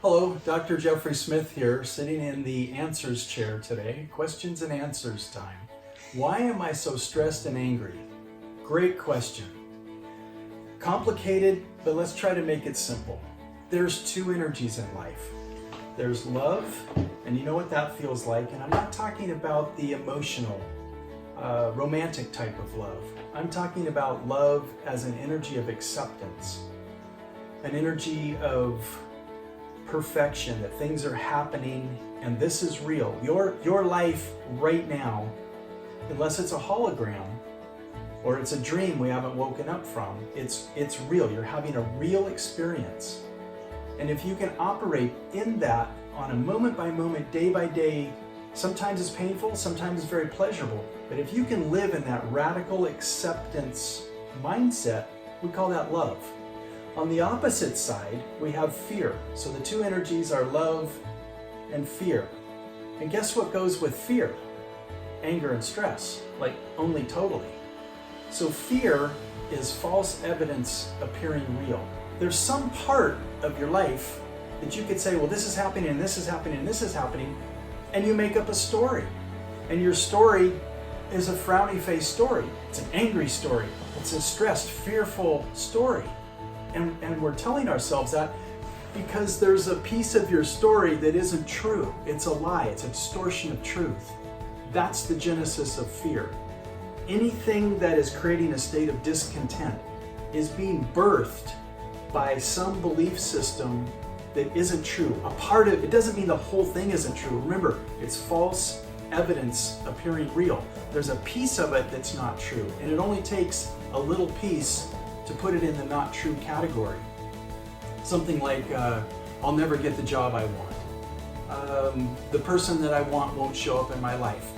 Hello, Dr. Jeffery Smith here, sitting in the answers chair today. Questions and answers time. Why am I so stressed and angry? Great question. Complicated, but let's try to make it simple. There's two energies in life. There's love, and you know what that feels like, and I'm not talking about the emotional, romantic type of love. I'm talking about love as an energy of acceptance, an energy of perfection, that things are happening and this is real. Your life right now, unless it's a hologram or it's a dream we haven't woken up from, it's real. You're having a real experience. And if you can operate in that on a moment by moment, day by day, sometimes it's painful, sometimes it's very pleasurable, but if you can live in that radical acceptance mindset, we call that love. On the opposite side, we have fear. So the two energies are love and fear. And guess what goes with fear? Anger and stress, like only totally. So fear is false evidence appearing real. There's some part of your life that you could say, well, this is happening, and this is happening, and this is happening, and you make up a story. And your story is a frowny face story. It's an angry story. It's a stressed, fearful story. And we're telling ourselves that because there's a piece of your story that isn't true. It's a lie. It's a distortion of truth. That's the genesis of fear. Anything that is creating a state of discontent is being birthed by some belief system that isn't true. A part of it doesn't mean the whole thing isn't true. Remember, it's false evidence appearing real. There's a piece of it that's not true, and it only takes a little piece to put it in the not true category. Something like, I'll never get the job I want. The person that I want won't show up in my life.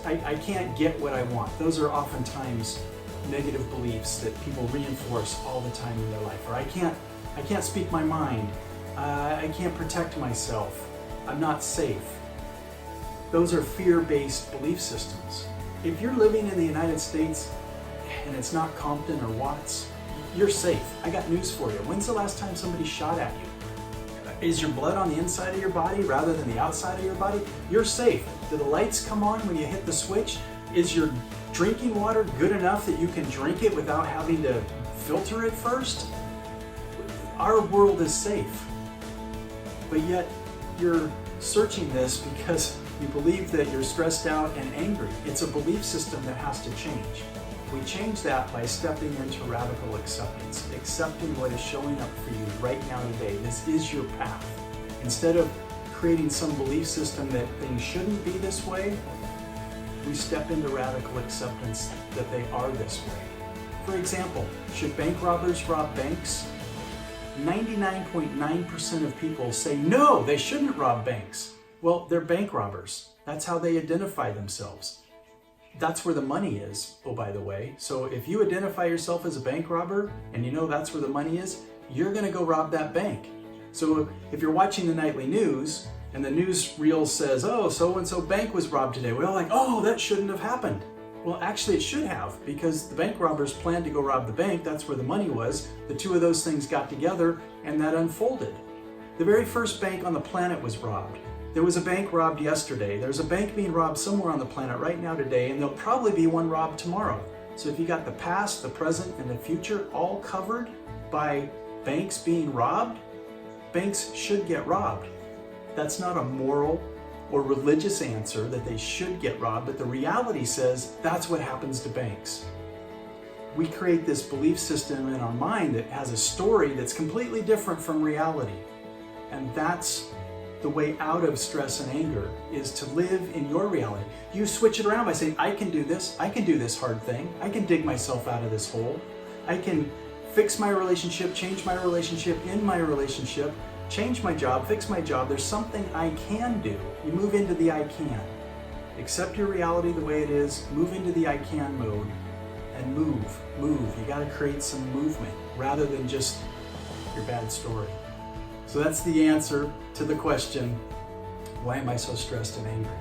I can't get what I want. Those are oftentimes negative beliefs that people reinforce all the time in their life. Or I can't speak my mind. I can't protect myself. I'm not safe. Those are fear-based belief systems. If you're living in the United States and it's not Compton or Watts, you're safe. I got news for you. When's the last time somebody shot at you? Is your blood on the inside of your body rather than the outside of your body? You're safe. Do the lights come on when you hit the switch? Is your drinking water good enough that you can drink it without having to filter it first? Our world is safe. But yet you're searching this because you believe that you're stressed out and angry. It's a belief system that has to change. We change that by stepping into radical acceptance, accepting what is showing up for you right now today. This is your path. Instead of creating some belief system that things shouldn't be this way, we step into radical acceptance that they are this way. For example, should bank robbers rob banks? 99.9% of people say no, they shouldn't rob banks. Well, they're bank robbers. That's how they identify themselves. That's where the money is, oh, by the way. So if you identify yourself as a bank robber and you know that's where the money is, you're going to go rob that bank. So if you're watching the nightly news and the news reel says, oh, so-and-so bank was robbed today, we're all like, oh, that shouldn't have happened. Well, actually it should have, because the bank robbers planned to go rob the bank. That's where the money was. The two of those things got together and that unfolded. The very first bank on the planet was robbed. There was a bank robbed yesterday. There's a bank being robbed somewhere on the planet right now today, and there'll probably be one robbed tomorrow. So if you got the past, the present, and the future all covered by banks being robbed, banks should get robbed. That's not a moral or religious answer that they should get robbed, but the reality says that's what happens to banks. We create this belief system in our mind that has a story that's completely different from reality. And that's the way out of stress and anger, is to live in your reality. You switch it around by saying, I can do this hard thing, I can dig myself out of this hole, I can fix my relationship, change my relationship, end my relationship, change my job, fix my job. There's something I can do. You move into the I can. Accept your reality the way it is, move into the I can mode, and move. You gotta create some movement rather than just your bad story. So that's the answer to the question, why am I so stressed and angry?